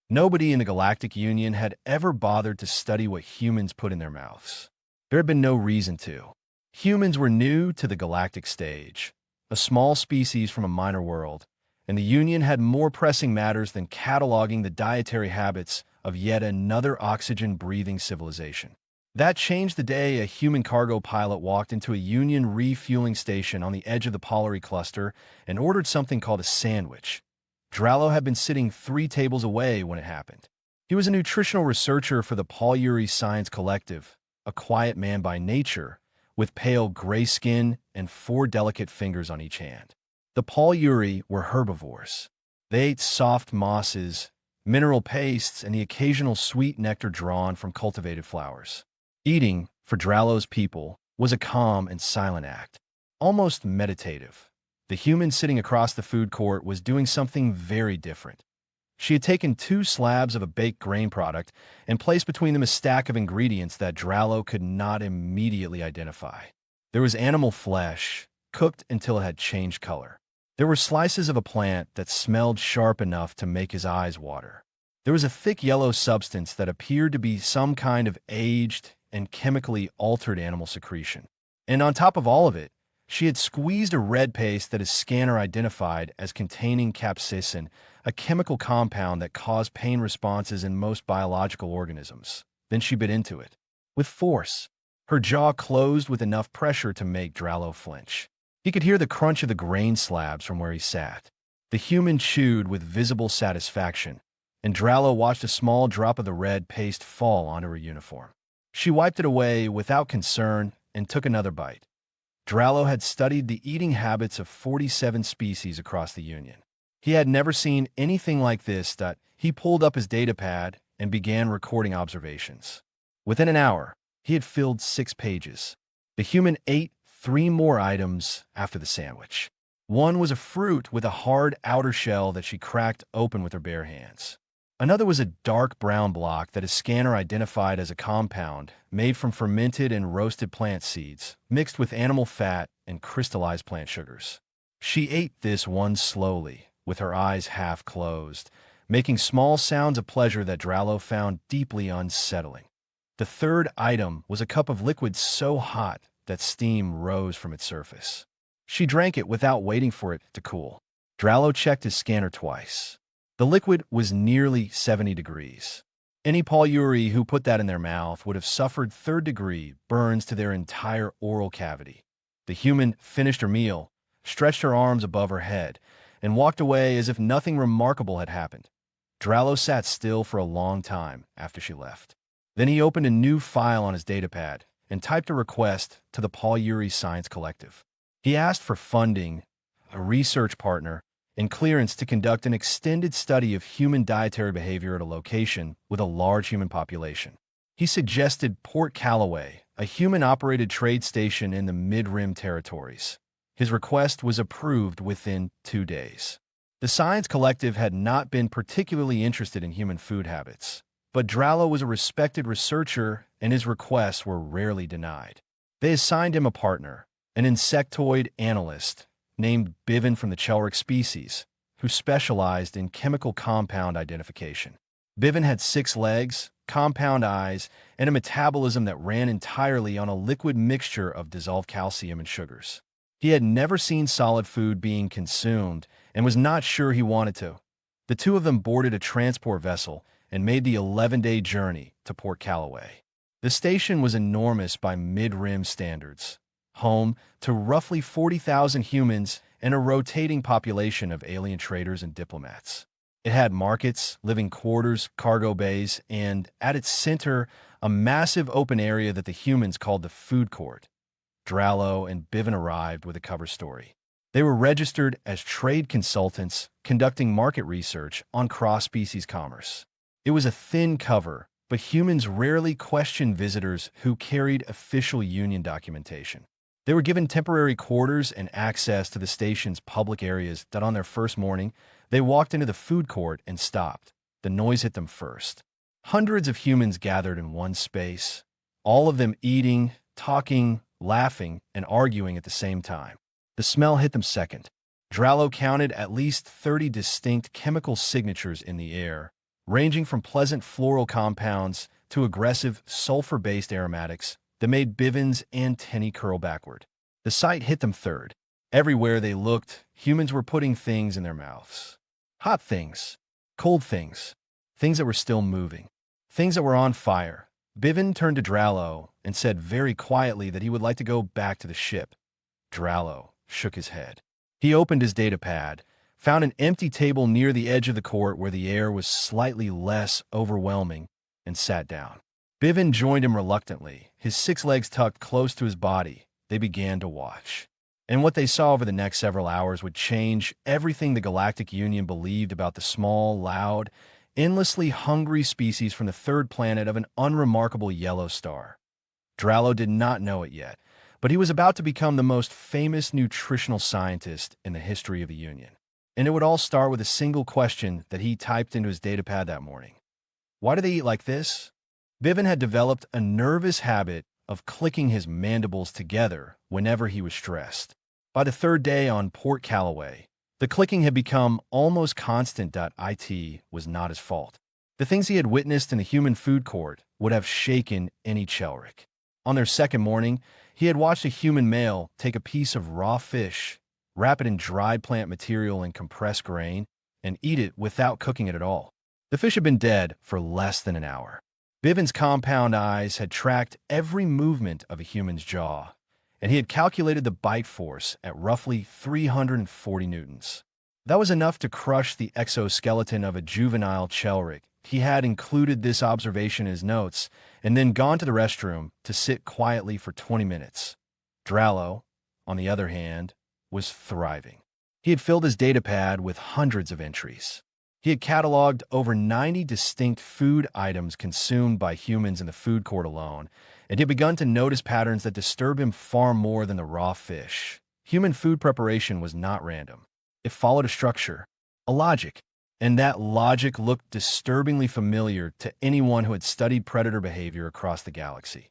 Nobody in the Galactic Union had ever bothered to study what humans put in their mouths. There had been no reason to. Humans were new to the galactic stage, a small species from a minor world, and the Union had more pressing matters than cataloging the dietary habits of yet another oxygen-breathing civilization. That changed the day a human cargo pilot walked into a Union refueling station on the edge of the Polari cluster and ordered something called a sandwich. Drallo had been sitting 3 tables away when it happened. He was a nutritional researcher for the Polari Science Collective, a quiet man by nature, with pale gray skin and 4 delicate fingers on each hand. The Polari were herbivores. They ate soft mosses, mineral pastes, and the occasional sweet nectar drawn from cultivated flowers. Eating, for Drallo's people, was a calm and silent act, almost meditative. The human sitting across the food court was doing something very different. She had taken 2 slabs of a baked grain product and placed between them a stack of ingredients that Drallo could not immediately identify. There was animal flesh, cooked until it had changed color. There were slices of a plant that smelled sharp enough to make his eyes water. There was a thick yellow substance that appeared to be some kind of aged and chemically altered animal secretion. And on top of all of it, she had squeezed a red paste that his scanner identified as containing capsaicin, a chemical compound that caused pain responses in most biological organisms. Then she bit into it. With force. Her jaw closed with enough pressure to make Drallo flinch. He could hear the crunch of the grain slabs from where he sat. The human chewed with visible satisfaction, and Drallo watched a small drop of the red paste fall onto her uniform. She wiped it away without concern and took another bite. Drallo had studied the eating habits of 47 species across the Union. He had never seen anything like this. He pulled up his datapad and began recording observations. Within an hour, he had filled 6 pages. The human ate 3 more items after the sandwich. One was a fruit with a hard outer shell that she cracked open with her bare hands. Another was a dark brown block that his scanner identified as a compound made from fermented and roasted plant seeds, mixed with animal fat and crystallized plant sugars. She ate this one slowly, with her eyes half closed, making small sounds of pleasure that Drallo found deeply unsettling. The third item was a cup of liquid so hot that steam rose from its surface. She drank it without waiting for it to cool. Drallo checked his scanner twice. The liquid was nearly 70 degrees. Any Polari who put that in their mouth would have suffered 3rd-degree burns to their entire oral cavity. The human finished her meal, stretched her arms above her head, and walked away as if nothing remarkable had happened. Drallo sat still for a long time after she left. Then he opened a new file on his datapad and typed a request to the Polari Science Collective. He asked for funding, a research partner, and clearance to conduct an extended study of human dietary behavior at a location with a large human population. He suggested Port Callaway, a human-operated trade station in the Mid-Rim territories. His request was approved within 2 days. The Science Collective had not been particularly interested in human food habits, but Drallo was a respected researcher and his requests were rarely denied. They assigned him a partner, an insectoid analyst, named Bivin from the Chelric species, who specialized in chemical compound identification. Bivin had 6 legs, compound eyes, and a metabolism that ran entirely on a liquid mixture of dissolved calcium and sugars. He had never seen solid food being consumed and was not sure he wanted to. The 2 of them boarded a transport vessel and made the 11-day journey to Port Callaway. The station was enormous by Mid-Rim standards, home to roughly 40,000 humans and a rotating population of alien traders and diplomats. It had markets, living quarters, cargo bays, and, at its center, a massive open area that the humans called the food court. Drallo and Bivin arrived with a cover story. They were registered as trade consultants conducting market research on cross-species commerce. It was a thin cover, but humans rarely questioned visitors who carried official union documentation. They were given temporary quarters and access to the station's public areas that on their first morning, they walked into the food court and stopped. The noise hit them first. Hundreds of humans gathered in one space, all of them eating, talking, laughing, and arguing at the same time. The smell hit them second. Drallo counted at least 30 distinct chemical signatures in the air, ranging from pleasant floral compounds to aggressive sulfur-based aromatics that made Bivens' antennae curl backward. The sight hit them third. Everywhere they looked, humans were putting things in their mouths. Hot things, cold things, things that were still moving, things that were on fire. Biven turned to Drallo and said very quietly that he would like to go back to the ship. Drallo shook his head. He opened his datapad, found an empty table near the edge of the court where the air was slightly less overwhelming, and sat down. Biven joined him reluctantly, his 6 legs tucked close to his body. They began to watch. And what they saw over the next several hours would change everything the Galactic Union believed about the small, loud, endlessly hungry species from the third planet of an unremarkable yellow star. Drallo did not know it yet, but he was about to become the most famous nutritional scientist in the history of the Union. And it would all start with a single question that he typed into his datapad that morning. Why do they eat like this? Biven had developed a nervous habit of clicking his mandibles together whenever he was stressed. By the third day on Port Callaway, the clicking had become almost constant. It was not his fault. The things he had witnessed in the human food court would have shaken any Chelric. On their second morning, he had watched a human male take a piece of raw fish, wrap it in dried plant material and compressed grain, and eat it without cooking it at all. The fish had been dead for less than an hour. Biven's compound eyes had tracked every movement of a human's jaw, and he had calculated the bite force at roughly 340 newtons. That was enough to crush the exoskeleton of a juvenile Chelric. He had included this observation in his notes and then gone to the restroom to sit quietly for 20 minutes. Drallo, on the other hand, was thriving. He had filled his datapad with hundreds of entries. He had cataloged over 90 distinct food items consumed by humans in the food court alone, and he had begun to notice patterns that disturb him far more than the raw fish. Human food preparation was not random. It followed a structure, a logic, and that logic looked disturbingly familiar to anyone who had studied predator behavior across the galaxy.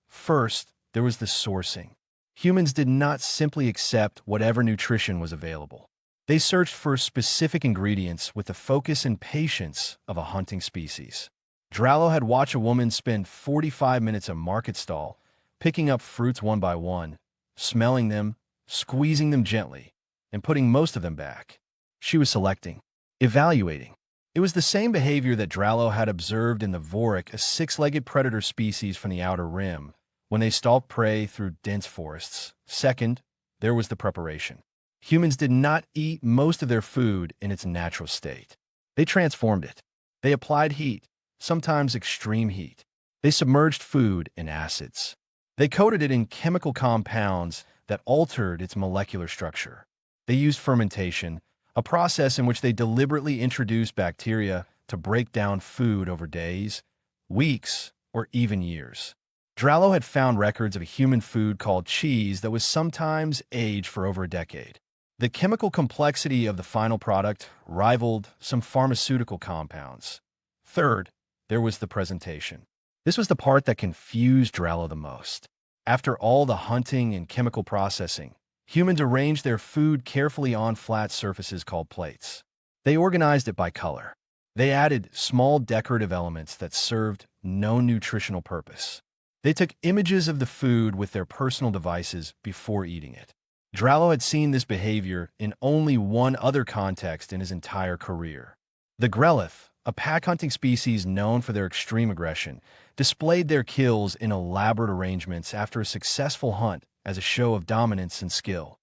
First, there was the sourcing. Humans did not simply accept whatever nutrition was available. They searched for specific ingredients with the focus and patience of a hunting species. Drallo had watched a woman spend 45 minutes at a market stall, picking up fruits one by one, smelling them, squeezing them gently, and putting most of them back. She was selecting, evaluating. It was the same behavior that Drallo had observed in the Vorik, a 6-legged predator species from the Outer Rim, when they stalked prey through dense forests. Second, there was the preparation. Humans did not eat most of their food in its natural state. They transformed it. They applied heat, sometimes extreme heat. They submerged food in acids. They coated it in chemical compounds that altered its molecular structure. They used fermentation, a process in which they deliberately introduced bacteria to break down food over days, weeks, or even years. Drallo had found records of a human food called cheese that was sometimes aged for over a decade. The chemical complexity of the final product rivaled some pharmaceutical compounds. Third, there was the presentation. This was the part that confused Drallo the most. After all the hunting and chemical processing, humans arranged their food carefully on flat surfaces called plates. They organized it by color. They added small decorative elements that served no nutritional purpose. They took images of the food with their personal devices before eating it. Drallo had seen this behavior in only one other context in his entire career. The Grelith, a pack-hunting species known for their extreme aggression, displayed their kills in elaborate arrangements after a successful hunt as a show of dominance and skill.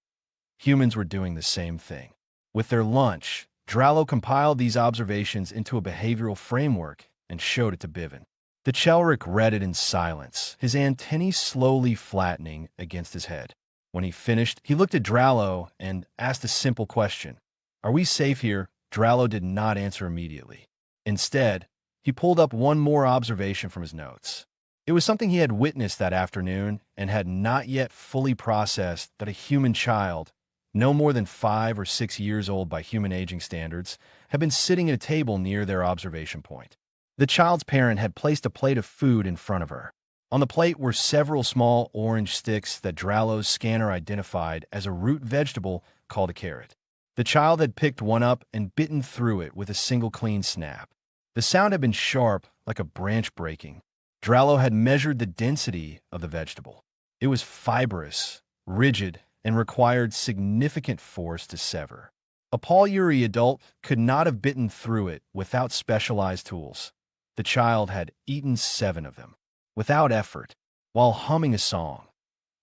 Humans were doing the same thing. With their lunch, Drallo compiled these observations into a behavioral framework and showed it to Biven. The Chelric read it in silence, his antennae slowly flattening against his head. When he finished, he looked at Drallo and asked a simple question. Are we safe here? Drallo did not answer immediately. Instead, he pulled up one more observation from his notes. It was something he had witnessed that afternoon and had not yet fully processed that a human child, no more than 5 or 6 years old by human aging standards, had been sitting at a table near their observation point. The child's parent had placed a plate of food in front of her. On the plate were several small orange sticks that Drallo's scanner identified as a root vegetable called a carrot. The child had picked one up and bitten through it with a single clean snap. The sound had been sharp, like a branch breaking. Drallo had measured the density of the vegetable. It was fibrous, rigid, and required significant force to sever. A Paul-Urey adult could not have bitten through it without specialized tools. The child had eaten 7 of them, without effort, while humming a song.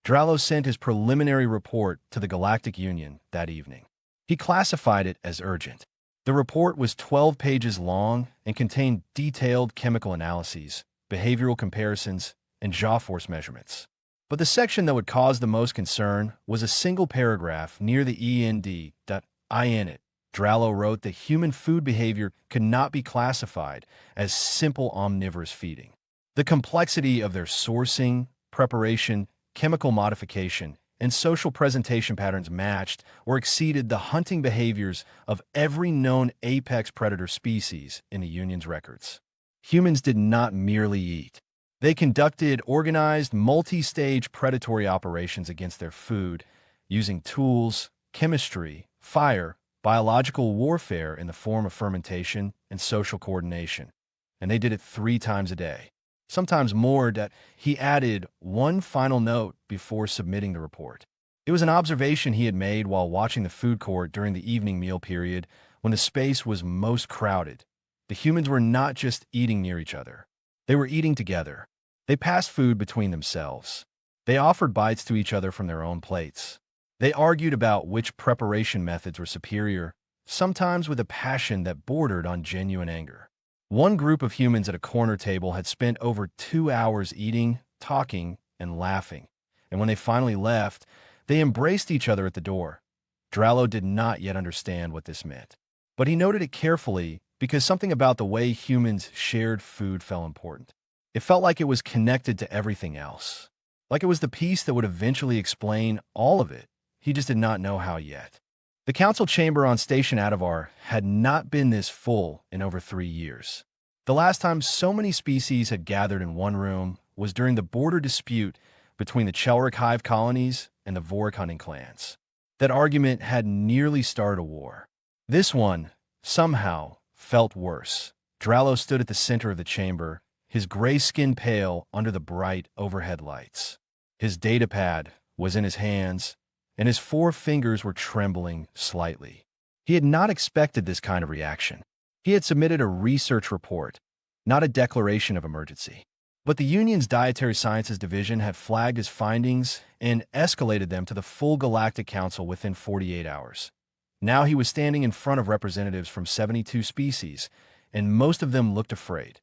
Drallo sent his preliminary report to the Galactic Union that evening. He classified it as urgent. The report was 12 pages long and contained detailed chemical analyses, behavioral comparisons, and jaw force measurements. But the section that would cause the most concern was a single paragraph near the end.I in it. Drallo wrote that human food behavior could not be classified as simple omnivorous feeding. The complexity of their sourcing, preparation, chemical modification, and social presentation patterns matched or exceeded the hunting behaviors of every known apex predator species in the Union's records. Humans did not merely eat. They conducted organized, multi-stage predatory operations against their food, using tools, chemistry, fire, biological warfare in the form of fermentation and social coordination. And they did it 3 times a day. Sometimes more. That he added one final note before submitting the report. It was an observation he had made while watching the food court during the evening meal period when the space was most crowded. The humans were not just eating near each other. They were eating together. They passed food between themselves. They offered bites to each other from their own plates. They argued about which preparation methods were superior, sometimes with a passion that bordered on genuine anger. One group of humans at a corner table had spent over 2 hours eating, talking, and laughing, and when they finally left, they embraced each other at the door. Drallo did not yet understand what this meant, but he noted it carefully because something about the way humans shared food felt important. It felt like it was connected to everything else, like it was the piece that would eventually explain all of it. He just did not know how yet. The council chamber on Station Adavar had not been this full in over 3 years. The last time so many species had gathered in one room was during the border dispute between the Chelric hive colonies and the Vorik hunting clans. That argument had nearly started a war. This one, somehow, felt worse. Drallo stood at the center of the chamber, his gray skin pale under the bright overhead lights. His datapad was in his hands, and his 4 fingers were trembling slightly. He had not expected this kind of reaction. He had submitted a research report, not a declaration of emergency. But the Union's Dietary Sciences Division had flagged his findings and escalated them to the full Galactic Council within 48 hours. Now he was standing in front of representatives from 72 species, and most of them looked afraid.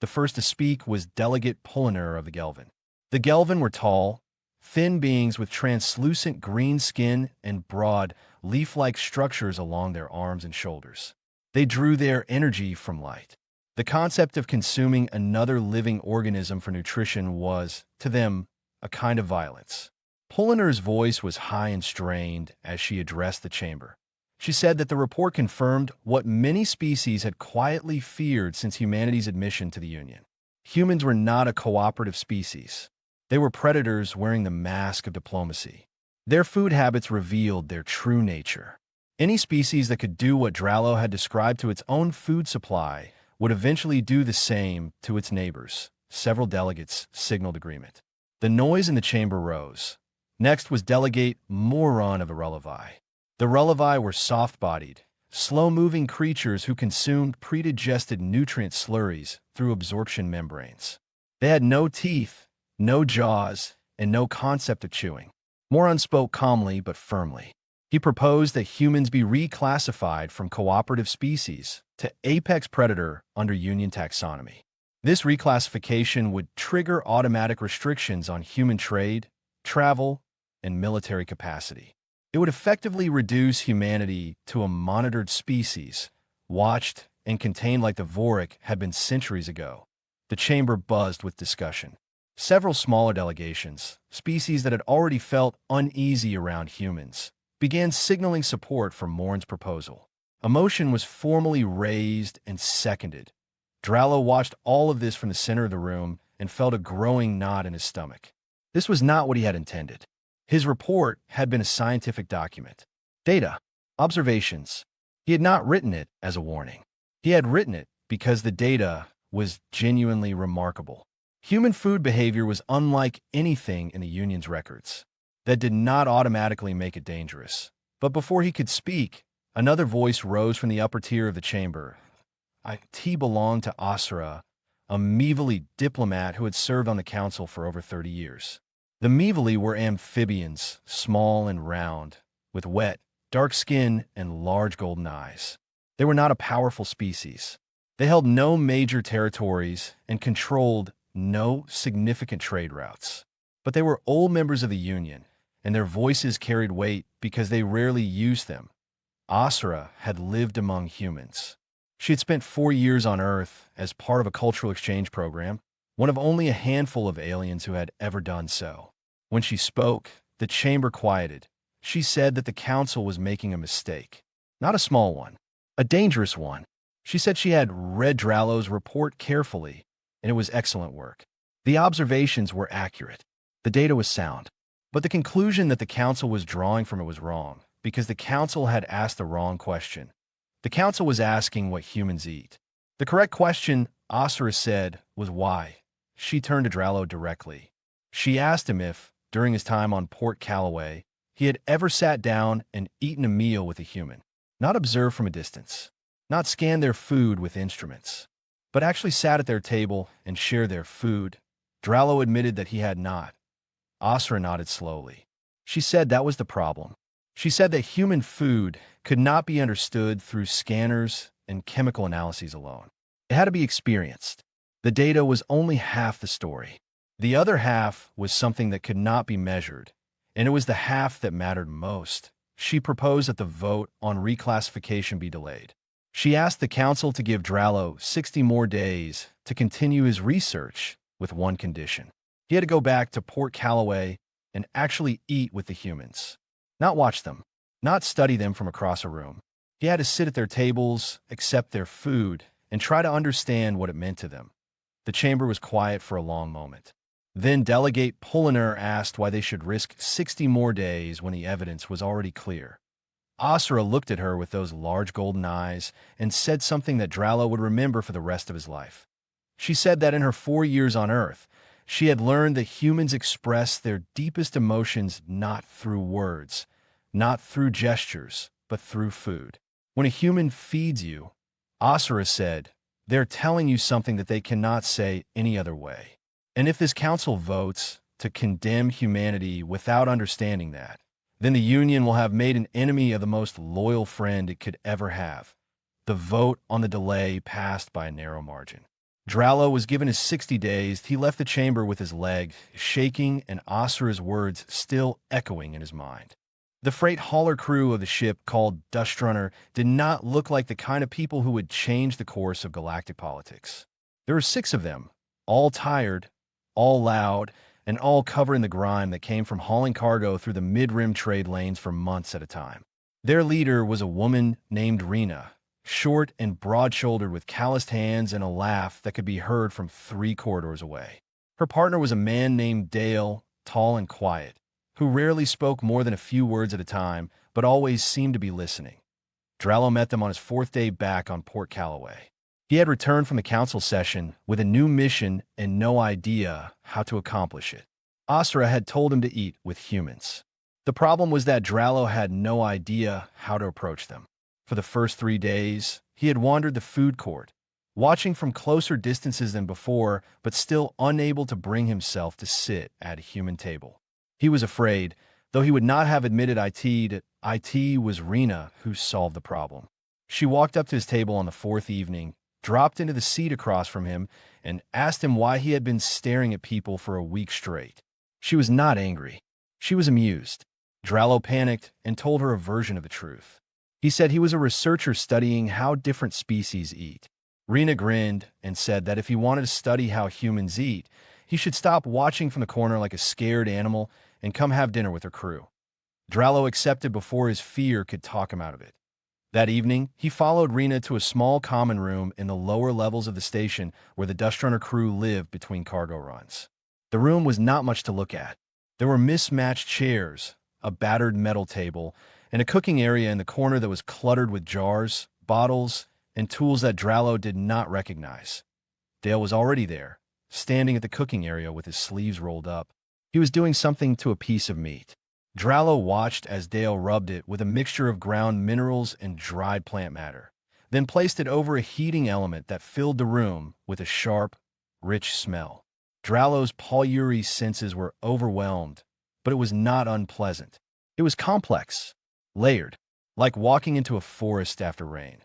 The first to speak was Delegate Pulliner of the Gelvin. The Gelvin were tall, thin beings with translucent green skin and broad, leaf-like structures along their arms and shoulders. They drew their energy from light. The concept of consuming another living organism for nutrition was, to them, a kind of violence. Pulliner's voice was high and strained as she addressed the chamber. She said that the report confirmed what many species had quietly feared since humanity's admission to the Union. Humans were not a cooperative species. They were predators wearing the mask of diplomacy. Their food habits revealed their true nature. Any species that could do what Drallo had described to its own food supply would eventually do the same to its neighbors. Several delegates signaled agreement. The noise in the chamber rose. Next was Delegate Moron of the Relevi. The Relevi were soft-bodied, slow-moving creatures who consumed predigested nutrient slurries through absorption membranes. They had no teeth, no jaws, and no concept of chewing. Moron spoke calmly but firmly. He proposed that humans be reclassified from cooperative species to apex predator under Union taxonomy. This reclassification would trigger automatic restrictions on human trade, travel, and military capacity. It would effectively reduce humanity to a monitored species, watched and contained like the Vorik had been centuries ago. The chamber buzzed with discussion. Several smaller delegations, species that had already felt uneasy around humans, began signaling support for Morin's proposal. A motion was formally raised and seconded. Drallo watched all of this from the center of the room and felt a growing knot in his stomach. This was not what he had intended. His report had been a scientific document. Data, observations. He had not written it as a warning. He had written it because the data was genuinely remarkable. Human food behavior was unlike anything in the Union's records. That did not automatically make it dangerous. But before he could speak, another voice rose from the upper tier of the chamber. IT belonged to Asura, a Mevali diplomat who had served on the council for over 30 years. The Mevali were amphibians, small and round, with wet, dark skin and large golden eyes. They were not a powerful species. They held no major territories and controlled no significant trade routes. But they were old members of the Union, and their voices carried weight because they rarely used them. Asura had lived among humans. She had spent 4 years on Earth as part of a cultural exchange program, one of only a handful of aliens who had ever done so. When she spoke, the chamber quieted. She said that the council was making a mistake. Not a small one, a dangerous one. She said she had read Drallo's report carefully, and it was excellent work. The observations were accurate. The data was sound. But the conclusion that the council was drawing from it was wrong, because the council had asked the wrong question. The council was asking what humans eat. The correct question, Asura said, was why. She turned to Drallo directly. She asked him if, during his time on Port Callaway, he had ever sat down and eaten a meal with a human. Not observed from a distance. Not scanned their food with instruments. But actually sat at their table and shared their food. Drallo admitted that he had not. Asura nodded slowly. She said that was the problem. She said that human food could not be understood through scanners and chemical analyses alone. It had to be experienced. The data was only half the story. The other half was something that could not be measured, and it was the half that mattered most. She proposed that the vote on reclassification be delayed. She asked the council to give Drallo 60 more days to continue his research with one condition. He had to go back to Port Callaway and actually eat with the humans. Not watch them, not study them from across a room. He had to sit at their tables, accept their food, and try to understand what it meant to them. The chamber was quiet for a long moment. Then Delegate Pulliner asked why they should risk 60 more days when the evidence was already clear. Asura looked at her with those large golden eyes and said something that Drallo would remember for the rest of his life. She said that in her 4 years on Earth, she had learned that humans express their deepest emotions not through words, not through gestures, but through food. When a human feeds you, Asura said, they're telling you something that they cannot say any other way. And if this council votes to condemn humanity without understanding that, then the Union will have made an enemy of the most loyal friend it could ever have. The vote on the delay passed by a narrow margin. Drallo was given his 60 days. He left the chamber with his leg shaking and Asura's words still echoing in his mind. The freight hauler crew of the ship called Dustrunner did not look like the kind of people who would change the course of galactic politics. There were 6 of them, all tired, all loud, and all covered in the grime that came from hauling cargo through the mid-rim trade lanes for months at a time. Their leader was a woman named Rena, short and broad-shouldered with calloused hands and a laugh that could be heard from 3 corridors away. Her partner was a man named Dale, tall and quiet, who rarely spoke more than a few words at a time, but always seemed to be listening. Drallo met them on his 4th day back on Port Callaway. He had returned from the council session with a new mission and no idea how to accomplish it. Asura had told him to eat with humans. The problem was that Drallo had no idea how to approach them. For the first 3 days, he had wandered the food court, watching from closer distances than before, but still unable to bring himself to sit at a human table. He was afraid, though he would not have admitted that it was Rena who solved the problem. She walked up to his table on the 4th evening, dropped into the seat across from him, and asked him why he had been staring at people for a week straight. She was not angry. She was amused. Drallo panicked and told her a version of the truth. He said he was a researcher studying how different species eat. Rena grinned and said that if he wanted to study how humans eat, he should stop watching from the corner like a scared animal and come have dinner with her crew. Drallo accepted before his fear could talk him out of it. That evening, he followed Rena to a small common room in the lower levels of the station where the Dustrunner crew lived between cargo runs. The room was not much to look at. There were mismatched chairs, a battered metal table, and a cooking area in the corner that was cluttered with jars, bottles, and tools that Drallo did not recognize. Dale was already there, standing at the cooking area with his sleeves rolled up. He was doing something to a piece of meat. Drallo watched as Dale rubbed it with a mixture of ground minerals and dried plant matter, then placed it over a heating element that filled the room with a sharp, rich smell. Drallo's polyury senses were overwhelmed, but it was not unpleasant. It was complex, layered, like walking into a forest after rain.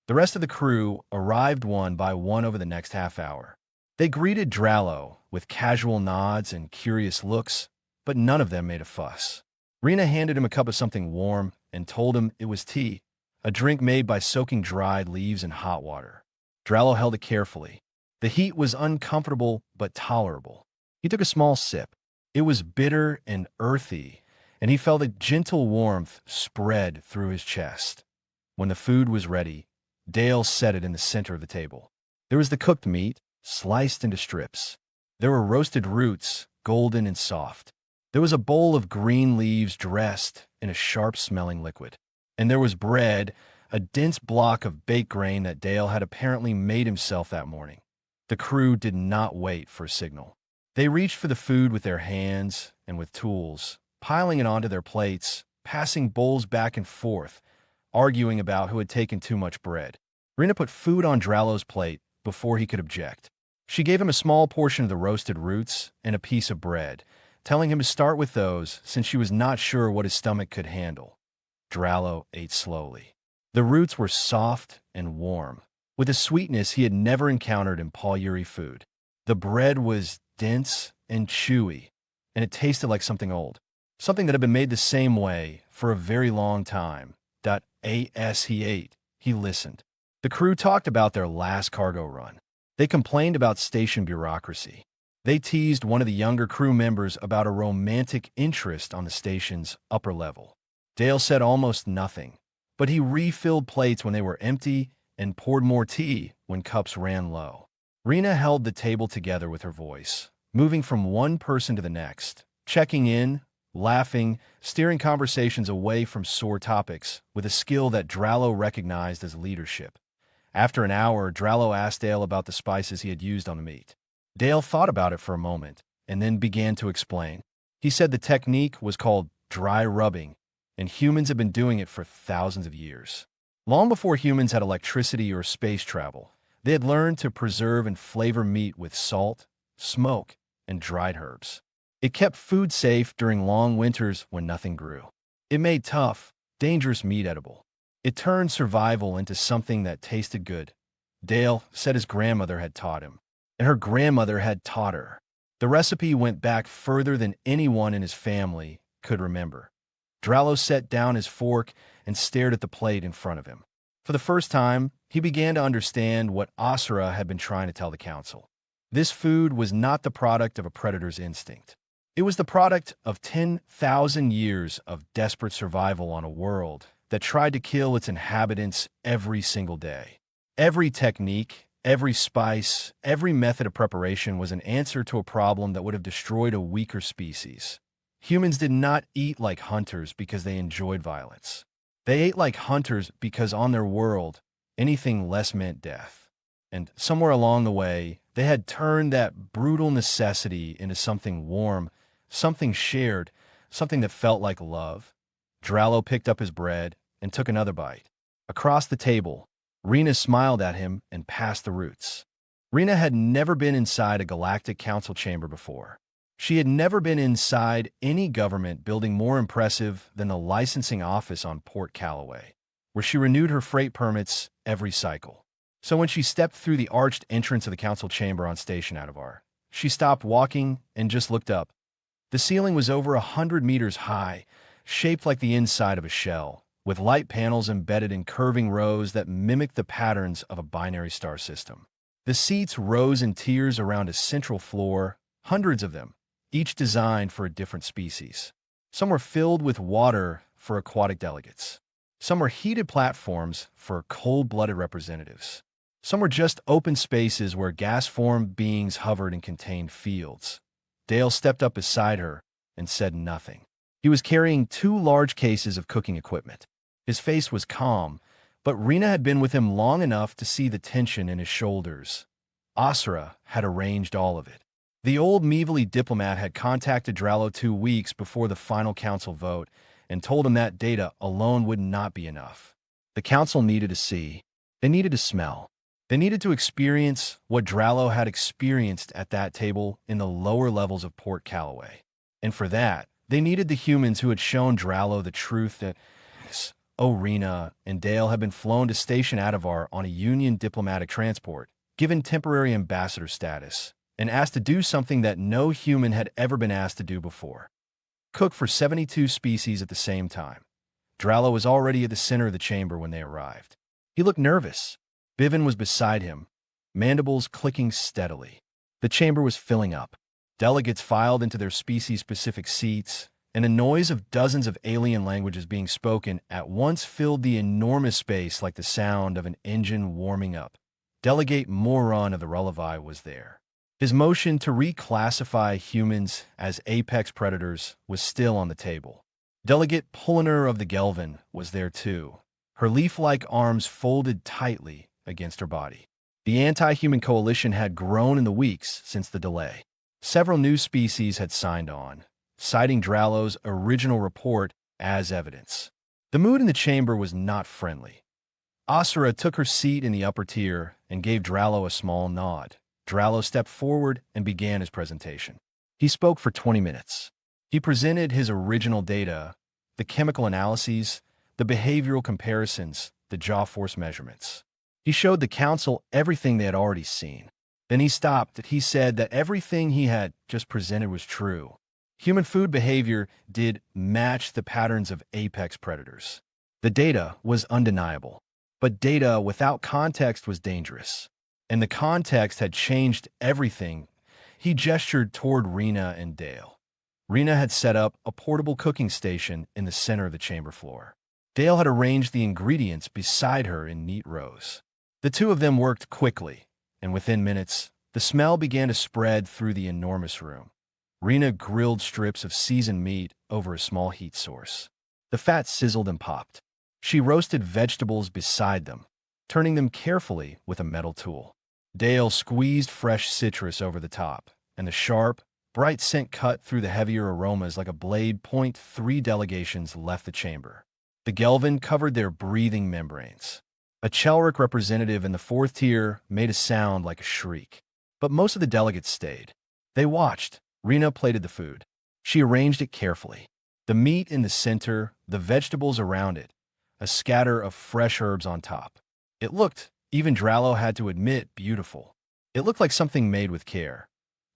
The rest of the crew arrived one by one over the next half hour. They greeted Drallo with casual nods and curious looks, but none of them made a fuss. Rena handed him a cup of something warm and told him it was tea, a drink made by soaking dried leaves in hot water. Drallo held it carefully. The heat was uncomfortable but tolerable. He took a small sip. It was bitter and earthy, and he felt a gentle warmth spread through his chest. When the food was ready, Dale set it in the center of the table. There was the cooked meat, sliced into strips. There were roasted roots, golden and soft. There was a bowl of green leaves dressed in a sharp-smelling liquid. And there was bread, a dense block of baked grain that Dale had apparently made himself that morning. The crew did not wait for a signal. They reached for the food with their hands and with tools, piling it onto their plates, passing bowls back and forth, arguing about who had taken too much bread. Rena put food on Drallo's plate before he could object. She gave him a small portion of the roasted roots and a piece of bread, telling him to start with those since she was not sure what his stomach could handle. Drallo ate slowly. The roots were soft and warm, with a sweetness he had never encountered in polyury food. The bread was dense and chewy, and it tasted like something old, something that had been made the same way for a very long time. As he ate, he listened. The crew talked about their last cargo run. They complained about station bureaucracy. They teased one of the younger crew members about a romantic interest on the station's upper level. Dale said almost nothing, but he refilled plates when they were empty and poured more tea when cups ran low. Rena held the table together with her voice, moving from one person to the next, checking in, laughing, steering conversations away from sore topics with a skill that Drallo recognized as leadership. After an hour, Drallo asked Dale about the spices he had used on the meat. Dale thought about it for a moment and then began to explain. He said the technique was called dry rubbing, and humans had been doing it for thousands of years. Long before humans had electricity or space travel, they had learned to preserve and flavor meat with salt, smoke, and dried herbs. It kept food safe during long winters when nothing grew. It made tough, dangerous meat edible. It turned survival into something that tasted good. Dale said his grandmother had taught him, and her grandmother had taught her. The recipe went back further than anyone in his family could remember. Drallo set down his fork and stared at the plate in front of him. For the first time, he began to understand what Asura had been trying to tell the council. This food was not the product of a predator's instinct. It was the product of 10,000 years of desperate survival on a world that tried to kill its inhabitants every single day. Every technique, every spice, every method of preparation was an answer to a problem that would have destroyed a weaker species. Humans did not eat like hunters because they enjoyed violence. They ate like hunters because on their world, anything less meant death. And somewhere along the way, they had turned that brutal necessity into something warm, something shared, something that felt like love. Drallo picked up his bread and took another bite. Across the table, Rena smiled at him and passed the roots. Rena had never been inside a Galactic Council chamber before. She had never been inside any government building more impressive than the licensing office on Port Callaway, where she renewed her freight permits every cycle. So when she stepped through the arched entrance of the council chamber on Station Adavar, she stopped walking and just looked up. The ceiling was over 100 meters high, shaped like the inside of a shell, with light panels embedded in curving rows that mimicked the patterns of a binary star system. The seats rose in tiers around a central floor, hundreds of them, each designed for a different species. Some were filled with water for aquatic delegates. Some were heated platforms for cold-blooded representatives. Some were just open spaces where gas-formed beings hovered in contained fields. Dale stepped up beside her and said nothing. He was carrying 2 large cases of cooking equipment. His face was calm, But Rena had been with him long enough to see the tension in his shoulders. Asura had arranged all of it. The old Meevely diplomat had contacted Drallo 2 weeks before the final council vote and told him that data alone would not be enough. The council needed to see. They needed to smell. They needed to experience what Drallo had experienced at that table in the lower levels of Port Callaway. And for that, they needed the humans who had shown Drallo the truth that Rena and Dale had been flown to Station Adavar on a Union diplomatic transport, given temporary ambassador status, and asked to do something that no human had ever been asked to do before. Cook for 72 species at the same time. Drallo was already at the center of the chamber when they arrived. He looked nervous. Bivin was beside him, mandibles clicking steadily. The chamber was filling up. Delegates filed into their species-specific seats, and the noise of dozens of alien languages being spoken at once filled the enormous space like the sound of an engine warming up. Delegate Moron of the Relevi was there. His motion to reclassify humans as apex predators was still on the table. Delegate Pulliner of the Gelvin was there too, her leaf-like arms folded tightly against her body. The anti-human coalition had grown in the weeks since the delay. Several new species had signed on, citing Drallo's original report as evidence. The mood in the chamber was not friendly. Asura took her seat in the upper tier and gave Drallo a small nod. Drallo stepped forward and began his presentation. He spoke for 20 minutes. He presented his original data, the chemical analyses, the behavioral comparisons, the jaw force measurements. He showed the council everything they had already seen. Then he stopped. He said that everything he had just presented was true. Human food behavior did match the patterns of apex predators. The data was undeniable, but data without context was dangerous. And the context had changed everything. He gestured toward Rena and Dale. Rena had set up a portable cooking station in the center of the chamber floor. Dale had arranged the ingredients beside her in neat rows. The two of them worked quickly, and within minutes, the smell began to spread through the enormous room. Rena grilled strips of seasoned meat over a small heat source. The fat sizzled and popped. She roasted vegetables beside them, turning them carefully with a metal tool. Dale squeezed fresh citrus over the top, and the sharp, bright scent cut through the heavier aromas like a blade. 3 delegations left the chamber. The Gelvin covered their breathing membranes. A Chelric representative in the 4th tier made a sound like a shriek. But most of the delegates stayed. They watched. Rena plated the food. She arranged it carefully. The meat in the center, the vegetables around it, a scatter of fresh herbs on top. It looked, even Drallo had to admit, beautiful. It looked like something made with care.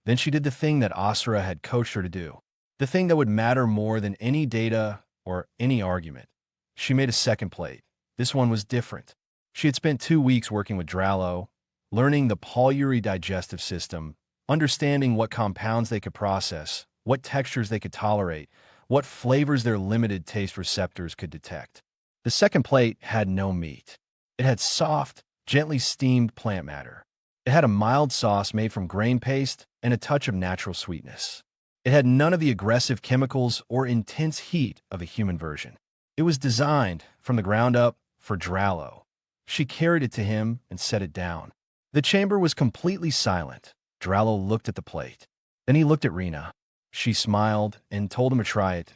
Then she did the thing that Asura had coached her to do. The thing that would matter more than any data or any argument. She made a second plate. This one was different. She had spent 2 weeks working with Drallo, learning the polyury digestive system, understanding what compounds they could process, what textures they could tolerate, what flavors their limited taste receptors could detect. The second plate had no meat. It had soft, gently steamed plant matter. It had a mild sauce made from grain paste and a touch of natural sweetness. It had none of the aggressive chemicals or intense heat of a human version. It was designed, from the ground up, for Drallo. She carried it to him and set it down. The chamber was completely silent. Drallo looked at the plate. Then he looked at Rena. She smiled and told him to try it.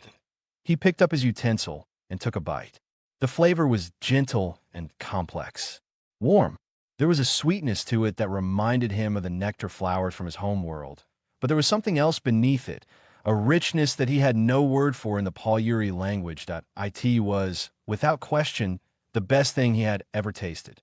He picked up his utensil and took a bite. The flavor was gentle and complex. Warm. There was a sweetness to it that reminded him of the nectar flowers from his homeworld. But there was something else beneath it, a richness that he had no word for in the polyury language. It was, without question, the best thing he had ever tasted.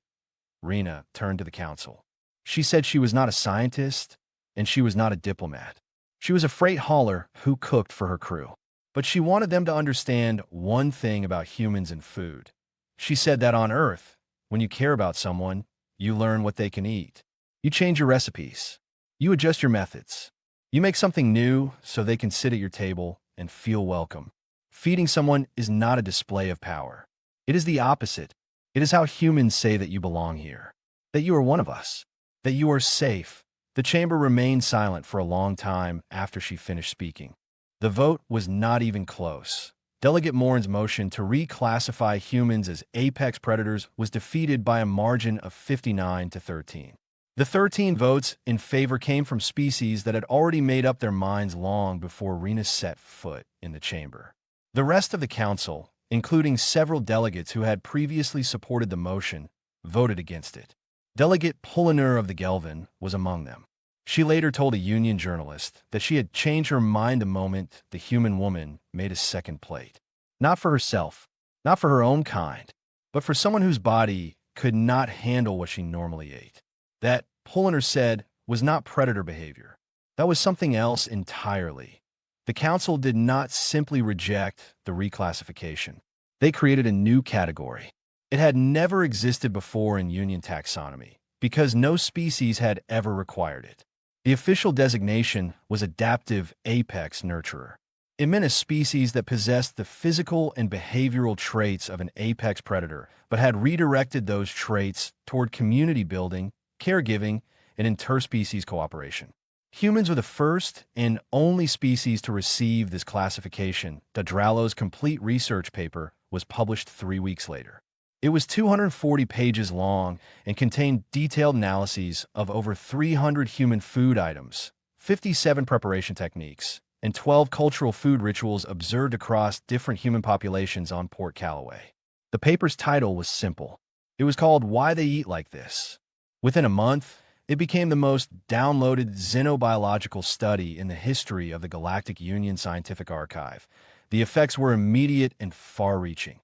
Rena turned to the council. She said she was not a scientist, and she was not a diplomat. She was a freight hauler who cooked for her crew. But she wanted them to understand one thing about humans and food. She said that on Earth, when you care about someone, you learn what they can eat. You change your recipes. You adjust your methods. You make something new so they can sit at your table and feel welcome. Feeding someone is not a display of power. It is the opposite. It is how humans say that you belong here, that you are one of us, that you are safe. The chamber remained silent for a long time after she finished speaking. The vote was not even close. Delegate Morin's motion to reclassify humans as apex predators was defeated by a margin of 59 to 13. The 13 votes in favor came from species that had already made up their minds long before Rena set foot in the chamber. The rest of the council, including several delegates who had previously supported the motion, voted against it. Delegate Poliner of the Gelvin was among them. She later told a Union journalist that she had changed her mind the moment the human woman made a second plate. Not for herself, not for her own kind, but for someone whose body could not handle what she normally ate. That, Poliner said, was not predator behavior. That was something else entirely. The council did not simply reject the reclassification. They created a new category. It had never existed before in Union taxonomy, because no species had ever required it. The official designation was adaptive apex nurturer. It meant a species that possessed the physical and behavioral traits of an apex predator, but had redirected those traits toward community building, caregiving, and interspecies cooperation. Humans were the first and only species to receive this classification. Drallo's complete research paper was published 3 weeks later. It was 240 pages long and contained detailed analyses of over 300 human food items, 57 preparation techniques, and 12 cultural food rituals observed across different human populations on Port Callaway. The paper's title was simple. It was called Why They Eat Like This. Within a month, it became the most downloaded xenobiological study in the history of the Galactic Union Scientific Archive. The effects were immediate and far-reaching.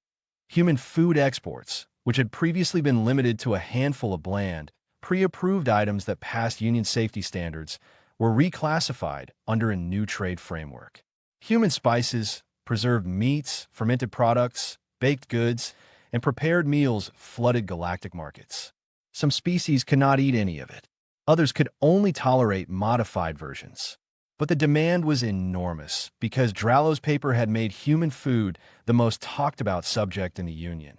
Human food exports, which had previously been limited to a handful of bland, pre-approved items that passed Union safety standards, were reclassified under a new trade framework. Human spices, preserved meats, fermented products, baked goods, and prepared meals flooded galactic markets. Some species could not eat any of it. Others could only tolerate modified versions. But the demand was enormous because Drallo's paper had made human food the most talked-about subject in the Union.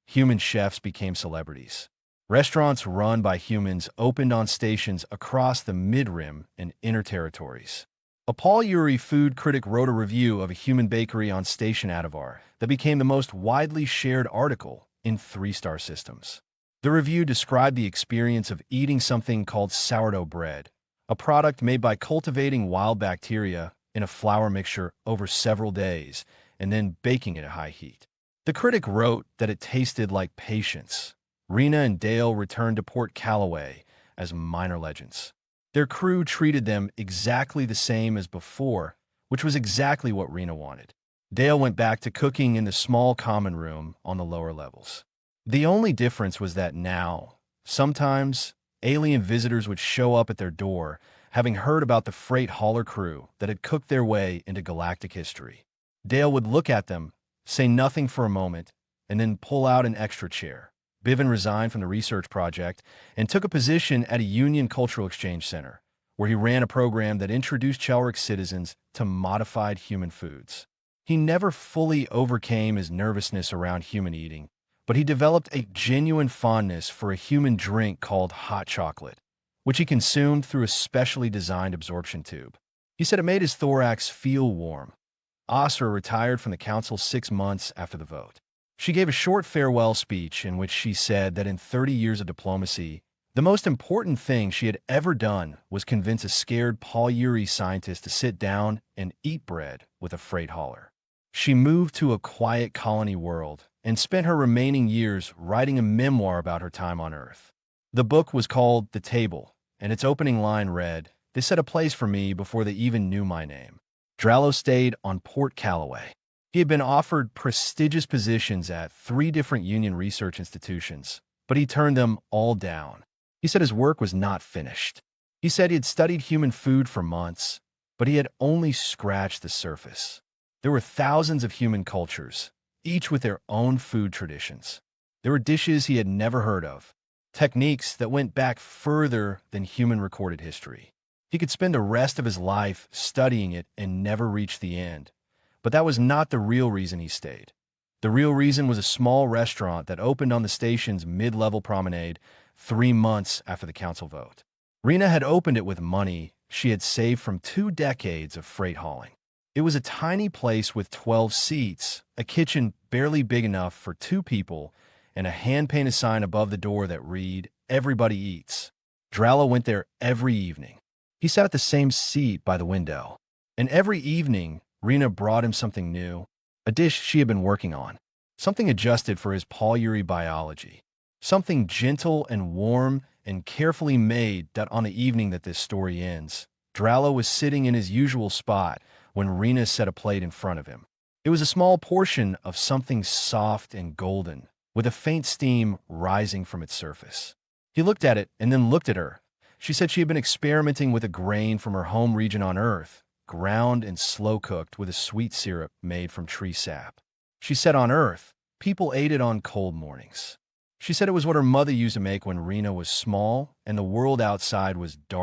Human chefs became celebrities. Restaurants run by humans opened on stations across the mid-rim and inner territories. A Paul Urey food critic wrote a review of a human bakery on Station Adavar that became the most widely shared article in 3-star systems. The review described the experience of eating something called sourdough bread, a product made by cultivating wild bacteria in a flour mixture over several days and then baking it at high heat. The critic wrote that it tasted like patience. Rena and Dale returned to Port Callaway as minor legends. Their crew treated them exactly the same as before, which was exactly what Rena wanted. Dale went back to cooking in the small common room on the lower levels. The only difference was that now, sometimes, alien visitors would show up at their door, having heard about the freight hauler crew that had cooked their way into galactic history. Dale would look at them, say nothing for a moment, and then pull out an extra chair. Bivin resigned from the research project and took a position at a Union Cultural Exchange Center, where he ran a program that introduced Chelrick citizens to modified human foods. He never fully overcame his nervousness around human eating, but he developed a genuine fondness for a human drink called hot chocolate, which he consumed through a specially designed absorption tube. He said it made his thorax feel warm. Asra retired from the council 6 months after the vote. She gave a short farewell speech in which she said that in 30 years of diplomacy, the most important thing she had ever done was convince a scared Paul Urey scientist to sit down and eat bread with a freight hauler. She moved to a quiet colony world and spent her remaining years writing a memoir about her time on Earth. The book was called The Table, and its opening line read, "They set a place for me before they even knew my name." Drallo stayed on Port Callaway. He had been offered prestigious positions at 3 different Union research institutions, but he turned them all down. He said his work was not finished. He said he had studied human food for months, but he had only scratched the surface. There were thousands of human cultures, each with their own food traditions. There were dishes he had never heard of, techniques that went back further than human recorded history. He could spend the rest of his life studying it and never reach the end. But that was not the real reason he stayed. The real reason was a small restaurant that opened on the station's mid-level promenade 3 months after the council vote. Rena had opened it with money she had saved from 2 decades of freight hauling. It was a tiny place with 12 seats, a kitchen barely big enough for 2 people, and a hand-painted sign above the door that read, "Everybody eats." Dralla went there every evening. He sat at the same seat by the window. And every evening, Rena brought him something new, a dish she had been working on, something adjusted for his Paul-Yuri biology, something gentle and warm and carefully made that on the evening that this story ends, Dralla was sitting in his usual spot when Rena set a plate in front of him. It was a small portion of something soft and golden, with a faint steam rising from its surface. He looked at it and then looked at her. She said she had been experimenting with a grain from her home region on Earth, ground and slow-cooked with a sweet syrup made from tree sap. She said on Earth, people ate it on cold mornings. She said it was what her mother used to make when Rena was small and the world outside was dark.